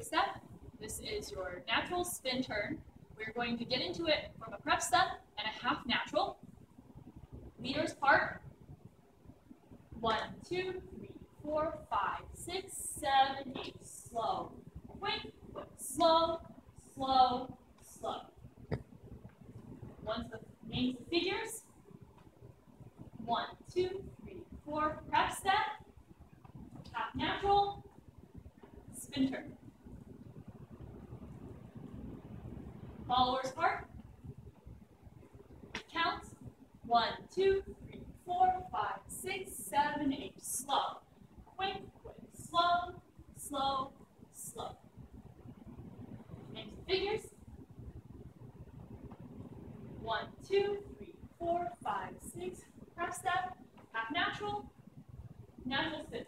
quick step. This is your natural spin turn. We're going to get into it from a prep step and a half natural. Meters apart. 1, 2, 3, 4, 5, 6, 7, 8. Slow, quick, quick, slow, slow, slow. Once the names the figures. 1, 2, 3, 4. Prep step. Half natural. Spin turn. Followers part. Count. 1, 2, 3, 4, 5, 6, 7, 8. Slow. Quick, quick, slow, slow, slow. Names the figures. 1, 2, 3, 4, 5, 6. Prep step. Half natural. Natural spin.